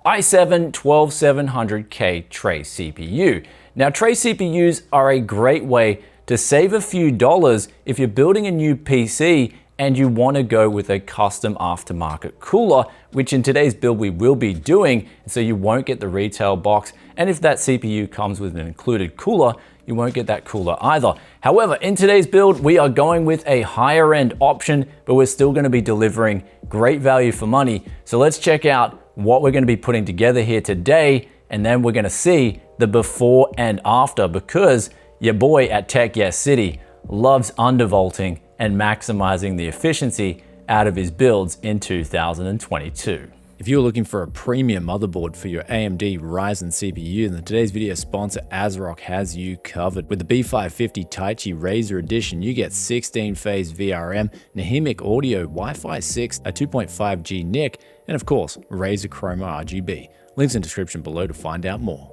i7-12700K Tray CPU. Now, Tray CPUs are a great way to save a few dollars if you're building a new PC and you want to go with a custom aftermarket cooler, which in today's build we will be doing, so you won't get the retail box. And if that CPU comes with an included cooler, you won't get that cooler either. However, in today's build, we are going with a higher end option, but we're still going to be delivering great value for money. So let's check out what we're going to be putting together here today, and then we're going to see the before and after, because your boy at Tech Yes City loves undervolting and maximizing the efficiency out of his builds in 2022. If you're looking for a premium motherboard for your AMD Ryzen CPU, then today's video sponsor ASRock has you covered. With the B550 Taichi Razer Edition, you get 16-phase VRM, Nahimic Audio, Wi-Fi 6, a 2.5G NIC, and of course, Razer Chroma RGB. Links in the description below to find out more.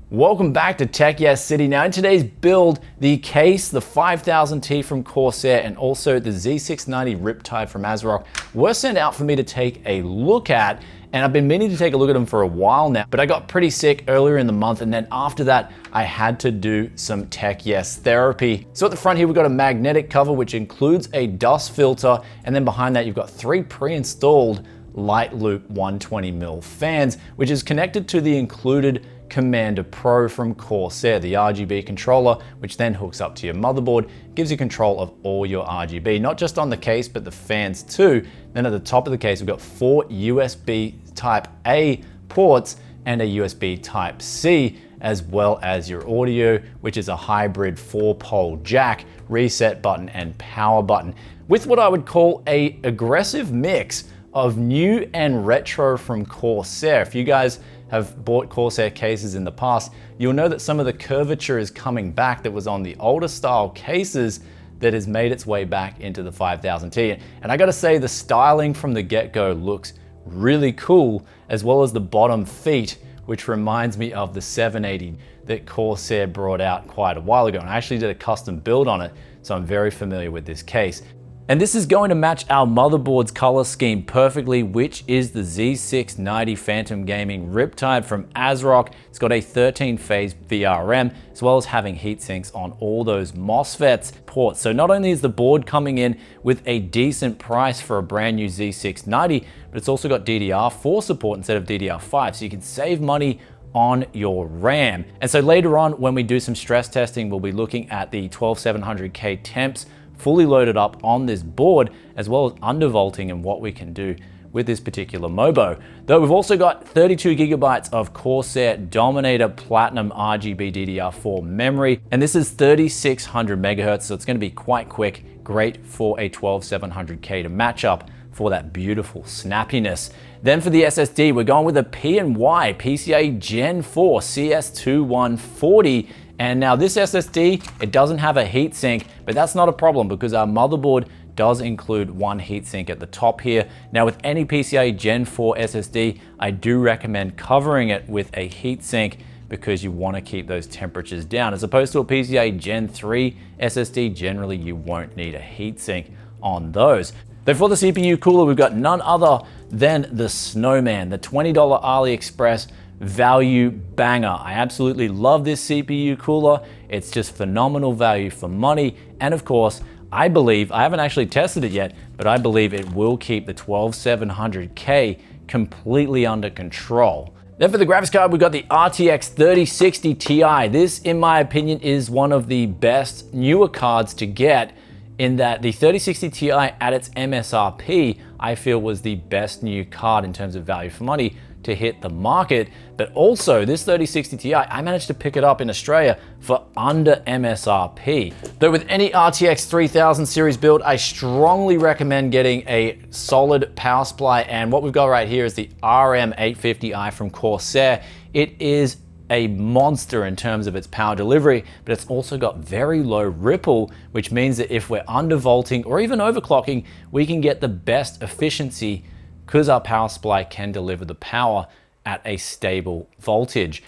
Welcome back to Tech Yes City. Now in today's build, the case, the 5000T from Corsair, and also the Z690 Riptide from ASRock were sent out for me to take a look at. And I've been meaning to take a look at them for a while now, but I got pretty sick earlier in the month, and then after that, I had to do some Tech Yes therapy. So at the front here, we've got a magnetic cover, which includes a dust filter, and then behind that, you've got 3 pre-installed light loop 120mm fans, which is connected to the included Commander Pro from Corsair, the RGB controller, which then hooks up to your motherboard, gives you control of all your RGB, not just on the case, but the fans too. Then at the top of the case, we've got 4 USB Type A ports and a USB Type C, as well as your audio, which is a hybrid 4-pole jack, reset button, and power button, with what I would call an aggressive mix of new and retro from Corsair. If you guys have bought Corsair cases in the past, you'll know that some of the curvature is coming back that was on the older style cases that has made its way back into the 5000T. And I gotta say, the styling from the get-go looks really cool, as well as the bottom feet, which reminds me of the 780 that Corsair brought out quite a while ago. And I actually did a custom build on it, so I'm very familiar with this case. And this is going to match our motherboard's color scheme perfectly, which is the Z690 Phantom Gaming Riptide from ASRock. It's got a 13-phase VRM, as well as having heat sinks on all those MOSFETs ports. So not only is the board coming in with a decent price for a brand new Z690, but it's also got DDR4 support instead of DDR5, so you can save money on your RAM. And so later on, when we do some stress testing, we'll be looking at the 12700K temps fully loaded up on this board, as well as undervolting and what we can do with this particular Mobo. Though we've also got 32 gigabytes of Corsair Dominator Platinum RGB DDR4 memory, and this is 3600 megahertz, so it's going to be quite quick, great for a 12700K to match up for that beautiful snappiness. Then for the SSD, we're going with a P&Y PCIe Gen 4 CS2140. And now this SSD, it doesn't have a heatsink, but that's not a problem because our motherboard does include one heatsink at the top here. Now with any PCIe Gen 4 SSD, I do recommend covering it with a heatsink because you want to keep those temperatures down. As opposed to a PCIe Gen 3 SSD, generally you won't need a heatsink on those. Though for the CPU cooler, we've got none other than the Snowman, the $20 AliExpress value banger. I absolutely love this CPU cooler. It's just phenomenal value for money. And of course, I believe, I haven't actually tested it yet, but I believe it will keep the 12700K completely under control. Then for the graphics card, we've got the RTX 3060 Ti. This, in my opinion, is one of the best newer cards to get, in that the 3060 Ti at its MSRP, I feel was the best new card in terms of value for money to hit the market. But also this 3060 Ti, I managed to pick it up in Australia for under MSRP. Though with any RTX 3000 series build, I strongly recommend getting a solid power supply. And what we've got right here is the RM850i from Corsair. It is a monster in terms of its power delivery, but it's also got very low ripple, which means that if we're undervolting or even overclocking, we can get the best efficiency because our power supply can deliver the power at a stable voltage.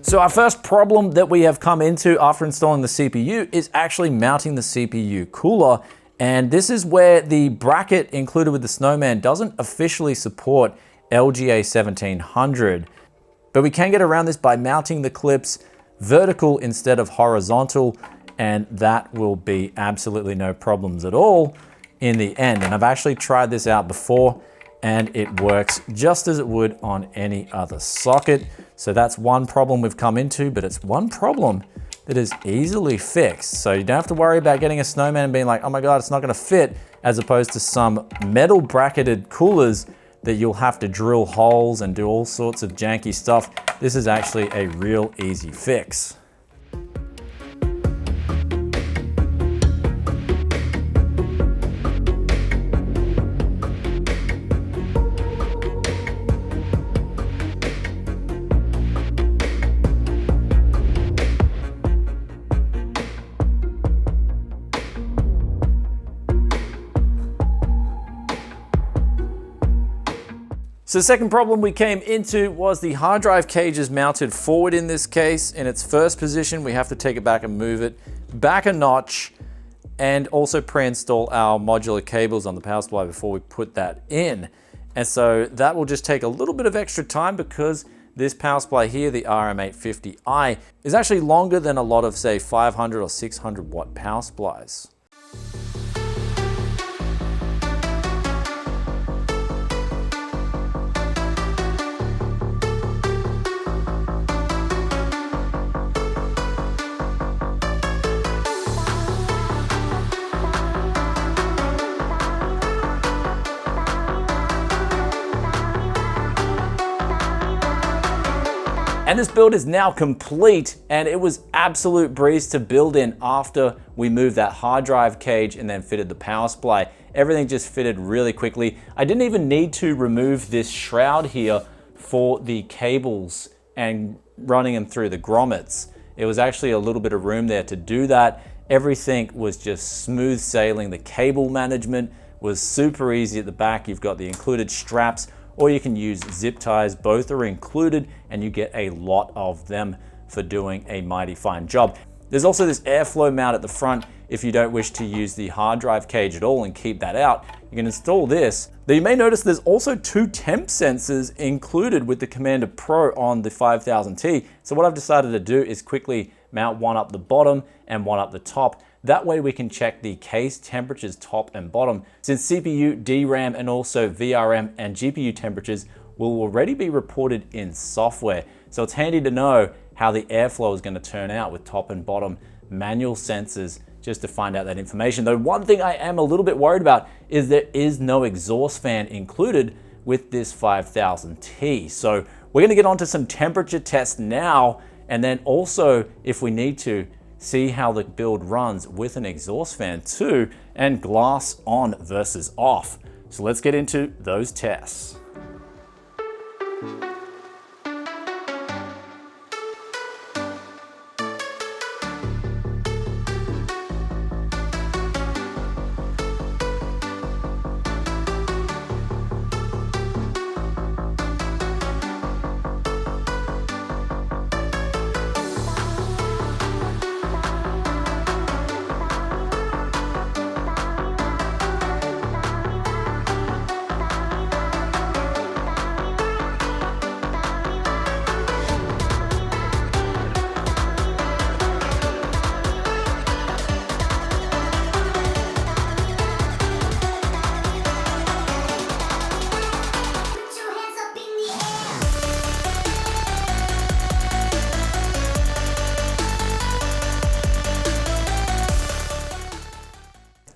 So our first problem that we have come into after installing the CPU is actually mounting the CPU cooler. And this is where the bracket included with the Snowman doesn't officially support LGA 1700, but we can get around this by mounting the clips vertical instead of horizontal, and that will be absolutely no problems at all in the end. And I've actually tried this out before, and it works just as it would on any other socket. So that's one problem we've come into, but it's one problem that is easily fixed. So you don't have to worry about getting a Snowman and being like, oh my God, it's not gonna fit, as opposed to some metal bracketed coolers that you'll have to drill holes and do all sorts of janky stuff. This is actually a real easy fix. So the second problem we came into was the hard drive cage is mounted forward in this case. In its first position, we have to take it back and move it back a notch, and also pre-install our modular cables on the power supply before we put that in. And so that will just take a little bit of extra time, because this power supply here, the RM850i, is actually longer than a lot of, say, 500 or 600 watt power supplies. And this build is now complete, and it was absolute breeze to build in after we moved that hard drive cage and then fitted the power supply. Everything just fitted really quickly. I didn't even need to remove this shroud here for the cables and running them through the grommets. It was actually a little bit of room there to do that. Everything was just smooth sailing. The cable management was super easy at the back. You've got the included straps, or you can use zip ties. Both are included, and you get a lot of them for doing a mighty fine job. There's also this airflow mount at the front if you don't wish to use the hard drive cage at all and keep that out. You can install this. Now you may notice there's also 2 temp sensors included with the Commander Pro on the 5000T. So what I've decided to do is quickly mount one up the bottom and one up the top. That way we can check the case temperatures top and bottom, since CPU, DRAM, and also VRM and GPU temperatures will already be reported in software. So it's handy to know how the airflow is going to turn out with top and bottom manual sensors, just to find out that information. Though one thing I am a little bit worried about is there is no exhaust fan included with this 5000T. So we're going to get onto some temperature tests now, and then also, if we need to, see how the build runs with an exhaust fan too, and glass on versus off. So let's get into those tests.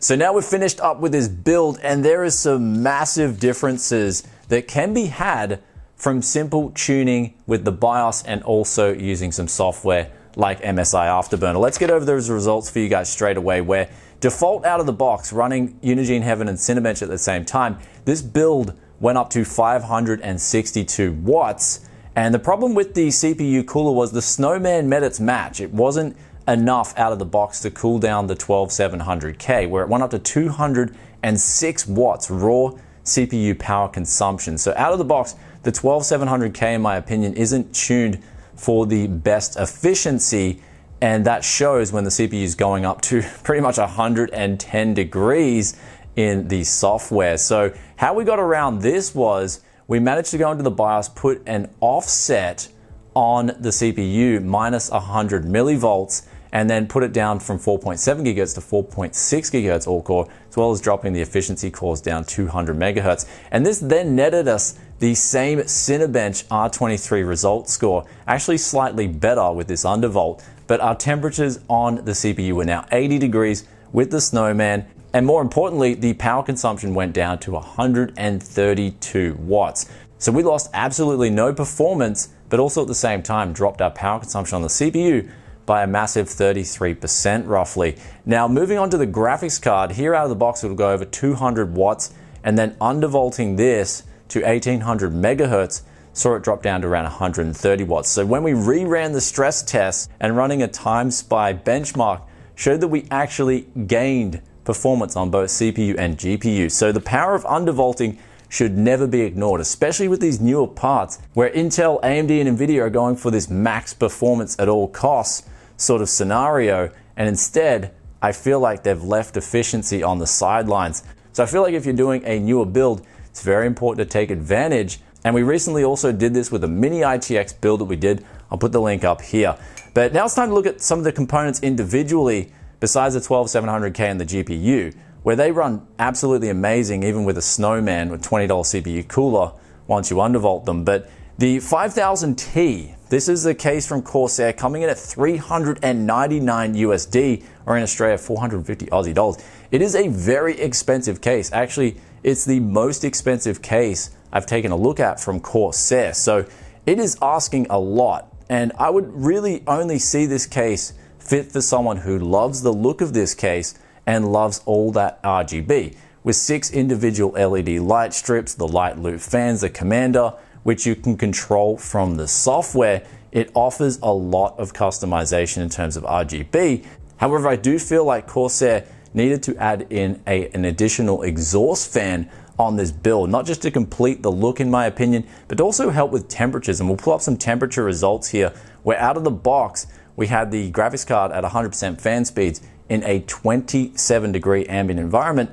So now we've finished up with this build, and there is some massive differences that can be had from simple tuning with the BIOS and also using some software like MSI Afterburner. Let's get over those results for you guys straight away, where default out of the box, running Unigine Heaven and Cinebench at the same time, this build went up to 562 watts. And the problem with the CPU cooler was the Snowman met its match. It wasn't enough out of the box to cool down the 12700K, where it went up to 206 watts raw CPU power consumption. So out of the box, the 12700K, in my opinion, isn't tuned for the best efficiency, And that shows when the CPU is going up to pretty much 110 degrees in the software. So how we got around this was we managed to go into the BIOS, put an offset on the CPU minus 100 millivolts, and then put it down from 4.7 gigahertz to 4.6 gigahertz all core, as well as dropping the efficiency cores down 200 megahertz. And this then netted us the same Cinebench R23 result score, actually slightly better with this undervolt, but our temperatures on the CPU were now 80 degrees with the Snowman, and more importantly, the power consumption went down to 132 watts. So we lost absolutely no performance, but also at the same time dropped our power consumption on the CPU by a massive 33% roughly. Now moving on to the graphics card, here out of the box it'll go over 200 watts, and then undervolting this to 1800 megahertz saw it drop down to around 130 watts. So when we reran the stress test and running a time spy benchmark showed that we actually gained performance on both CPU and GPU. So the power of undervolting should never be ignored, especially with these newer parts where Intel, AMD, and Nvidia are going for this max performance at all costs sort of scenario, and instead I feel like they've left efficiency on the sidelines. So I feel like if you're doing a newer build, it's very important to take advantage, and we recently also did this with a mini RTX build that we did. I'll put the link up here. But now it's time to look at some of the components individually besides the 12700K and the GPU, where they run absolutely amazing even with a Snowman with $20 CPU cooler once you undervolt them. But the 5000T, this is the case from Corsair, coming in at 399 USD, or in Australia 450 Aussie dollars. It is a very expensive case. Actually, it's the most expensive case I've taken a look at from Corsair. So it is asking a lot, and I would really only see this case fit for someone who loves the look of this case and loves all that RGB. With 6 individual LED light strips, the light loop fans, the commander, which you can control from the software, it offers a lot of customization in terms of RGB. However, I do feel like Corsair needed to add in an additional exhaust fan on this build, not just to complete the look in my opinion, but also help with temperatures. And we'll pull up some temperature results here, where out of the box, we had the graphics card at 100% fan speeds in a 27 degree ambient environment,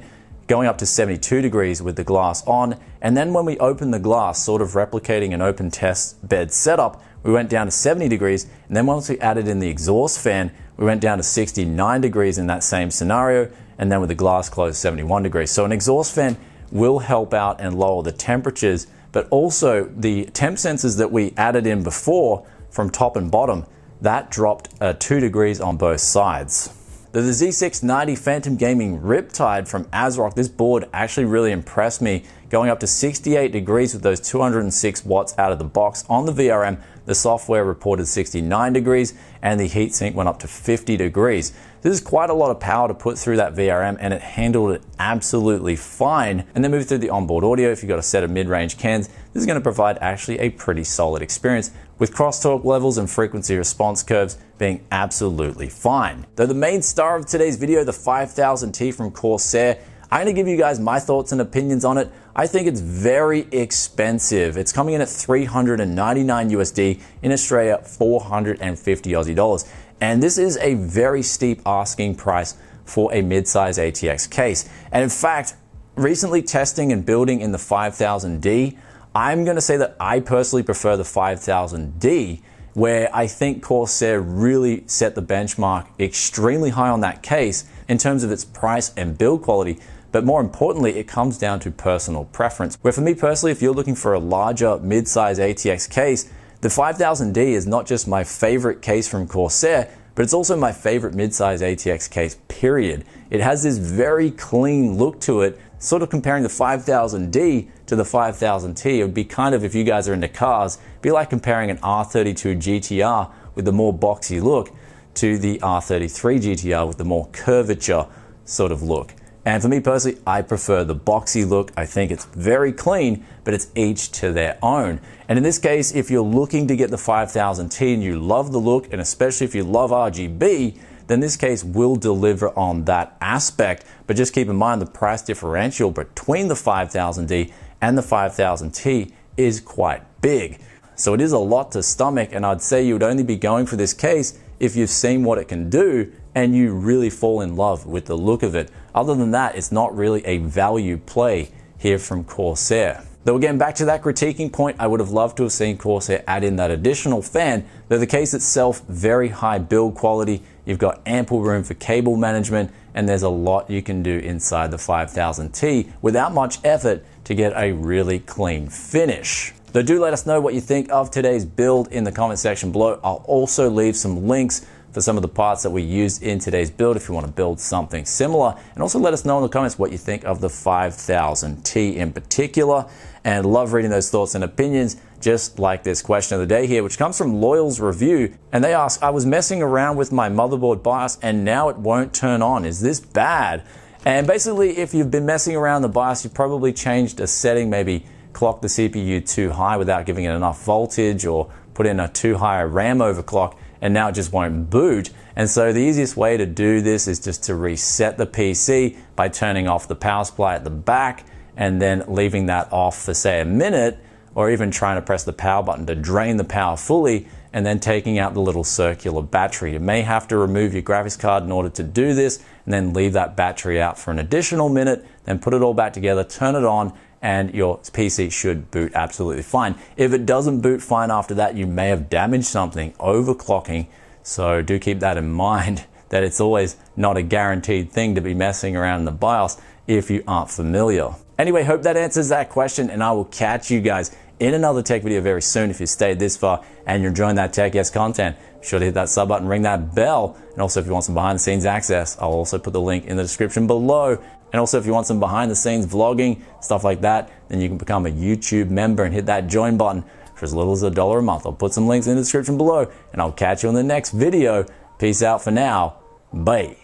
going up to 72 degrees with the glass on. And then when we opened the glass, sort of replicating an open test bed setup, we went down to 70 degrees. And then once we added in the exhaust fan, we went down to 69 degrees in that same scenario. And then with the glass closed, 71 degrees. So an exhaust fan will help out and lower the temperatures, but also the temp sensors that we added in before from top and bottom, that dropped 2 degrees on both sides. The Z690 Phantom Gaming Riptide from ASRock, this board actually really impressed me, going up to 68 degrees with those 206 watts out of the box. On the VRM, the software reported 69 degrees and the heatsink went up to 50 degrees. This is quite a lot of power to put through that VRM, and it handled it absolutely fine. And then move through the onboard audio. If you've got a set of mid-range cans, this is going to provide actually a pretty solid experience, with crosstalk levels and frequency response curves being absolutely fine. Though the main star of today's video, the 5000T from Corsair, I'm going to give you guys my thoughts and opinions on it. I think it's very expensive. It's coming in at 399 USD, in Australia 450 Aussie dollars. And this is a very steep asking price for a mid-size ATX case. And in fact, recently testing and building in the 5000D, I'm going to say that I personally prefer the 5000D, where I think Corsair really set the benchmark extremely high on that case in terms of its price and build quality. But more importantly, it comes down to personal preference. Where for me personally, if you're looking for a larger mid-size ATX case, the 5000D is not just my favorite case from Corsair, but it's also my favorite mid-size ATX case, period. It has this very clean look to it. Sort of comparing the 5000D to the 5000T, it would be kind of, if you guys are into cars, be like comparing an R32 GTR with the more boxy look to the R33 GTR with the more curvature sort of look. And for me personally, I prefer the boxy look. I think it's very clean, but it's each to their own. And in this case, if you're looking to get the 5000T and you love the look, and especially if you love RGB, then this case will deliver on that aspect. But just keep in mind the price differential between the 5000D and the 5000T is quite big. So it is a lot to stomach, and I'd say you would only be going for this case if you've seen what it can do and you really fall in love with the look of it. Other than that, it's not really a value play here from Corsair. Though again, back to that critiquing point, I would have loved to have seen Corsair add in that additional fan, though the case itself, very high build quality, you've got ample room for cable management, and there's a lot you can do inside the 5000T without much effort to get a really clean finish. Though do let us know what you think of today's build in the comment section below. I'll also leave some links for some of the parts that we used in today's build if you want to build something similar. And also let us know in the comments what you think of the 5000T in particular. And love reading those thoughts and opinions, just like this question of the day here, which comes from Loyal's Review. And they ask, I was messing around with my motherboard BIOS and now it won't turn on. Is this bad? And basically, if you've been messing around the BIOS, you've probably changed a setting, maybe clocked the CPU too high without giving it enough voltage, or put in a too high RAM overclock, and now it just won't boot. And so the easiest way to do this is just to reset the PC by turning off the power supply at the back and then leaving that off for say a minute, or even trying to press the power button to drain the power fully and then taking out the little circular battery. You may have to remove your graphics card in order to do this, and then leave that battery out for an additional minute, then put it all back together, turn it on, and your PC should boot absolutely fine. If it doesn't boot fine after that, you may have damaged something, overclocking. So do keep that in mind, that it's always not a guaranteed thing to be messing around in the BIOS if you aren't familiar. Anyway, hope that answers that question, and I will catch you guys in another tech video very soon. If you stayed this far and you're enjoying that Tech Yes content, be sure to hit that sub button, ring that bell, and also if you want some behind the scenes access, I'll also put the link in the description below. And also if you want some behind the scenes vlogging, stuff like that, then you can become a YouTube member and hit that join button for as little as $1 a month. I'll put some links in the description below, and I'll catch you in the next video. Peace out for now. Bye.